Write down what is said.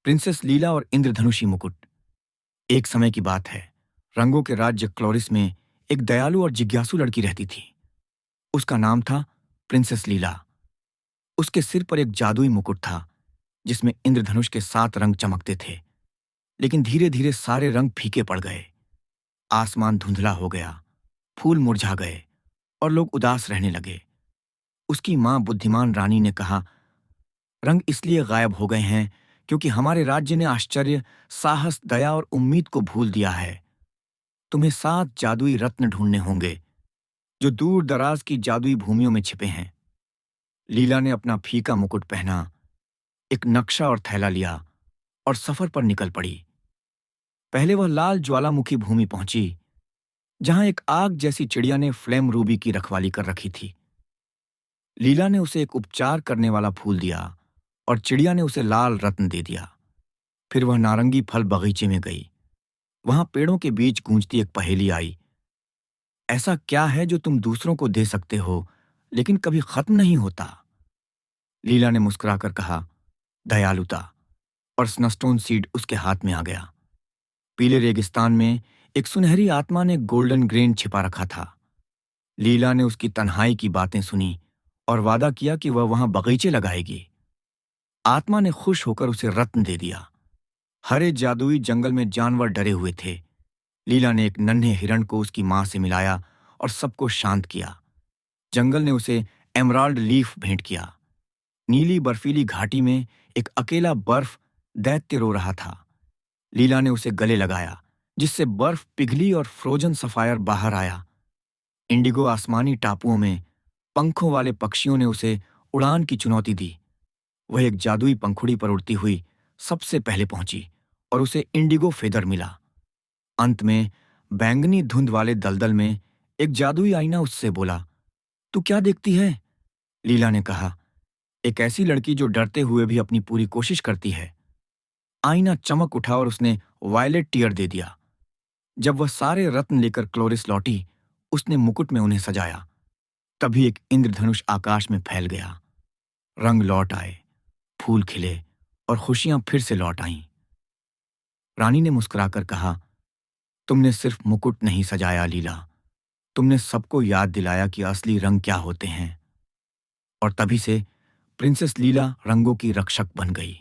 Princess लीला और इंद्रधनुषी मुकुट। एक समय की बात है। रंगों के राज्य क्लोरिस में एक दयालु और जिज्ञासु लड़की रहती थी। उसका नाम था प्रिंसेस लीला। उसके सिर पर एक जादुई मुकुट था जिसमें इंद्रधनुष के 7 रंग चमकते थे। लेकिन धीरे धीरे सारे रंग फीके पड़ गए। आसमान धुंधला हो गया, फूल मुरझा गए और लोग उदास रहने लगे। उसकी मां बुद्धिमान रानी ने कहा, रंग इसलिए गायब हो गए हैं क्योंकि हमारे राज्य ने आश्चर्य, साहस, दया और उम्मीद को भूल दिया है। तुम्हें 7 जादुई रत्न ढूंढने होंगे जो दूर दराज की जादुई भूमियों में छिपे हैं। लीला ने अपना फीका मुकुट पहना, एक नक्शा और थैला लिया और सफर पर निकल पड़ी। पहले वह लाल ज्वालामुखी भूमि पहुंची जहां एक आग जैसी चिड़िया ने फ्लेम रूबी की रखवाली कर रखी थी। लीला ने उसे एक उपचार करने वाला फूल दिया और चिड़िया ने उसे लाल रत्न दे दिया। फिर वह नारंगी फल बगीचे में गई। वहां पेड़ों के बीच गूंजती एक पहेली आई। ऐसा क्या है जो तुम दूसरों को दे सकते हो लेकिन कभी खत्म नहीं होता? लीला ने मुस्कुराकर कहा, दयालुता। और स्नस्टोन सीड उसके हाथ में आ गया। पीले रेगिस्तान में एक सुनहरी आत्मा ने गोल्डन ग्रेन छिपा रखा था। लीला ने उसकी तन्हाई की बातें सुनी और वादा किया कि वह वहां बगीचे लगाएगी। आत्मा ने खुश होकर उसे रत्न दे दिया। हरे जादुई जंगल में जानवर डरे हुए थे। लीला ने एक नन्हे हिरण को उसकी मां से मिलाया और सबको शांत किया। जंगल ने उसे एमराल्ड लीफ भेंट किया। नीली बर्फीली घाटी में एक अकेला बर्फ दैत्य रो रहा था। लीला ने उसे गले लगाया जिससे बर्फ पिघली और फ्रोजन सफायर बाहर आया। इंडिगो आसमानी टापुओं में पंखों वाले पक्षियों ने उसे उड़ान की चुनौती दी। वह एक जादुई पंखुड़ी पर उड़ती हुई सबसे पहले पहुंची और उसे इंडिगो फेदर मिला। अंत में बैंगनी धुंध वाले दलदल में एक जादुई आईना उससे बोला, तू क्या देखती है? लीला ने कहा, एक ऐसी लड़की जो डरते हुए भी अपनी पूरी कोशिश करती है। आईना चमक उठा और उसने वायलेट टीयर दे दिया। जब वह सारे रत्न लेकर क्लोरिस लौटी, उसने मुकुट में उन्हें सजाया। तभी एक इंद्रधनुष आकाश में फैल गया। रंग लौट आए, फूल खिले और खुशियां फिर से लौट आईं। रानी ने मुस्कुराकर कहा, तुमने सिर्फ मुकुट नहीं सजाया लीला, तुमने सबको याद दिलाया कि असली रंग क्या होते हैं। और तभी से प्रिंसेस लीला रंगों की रक्षक बन गई।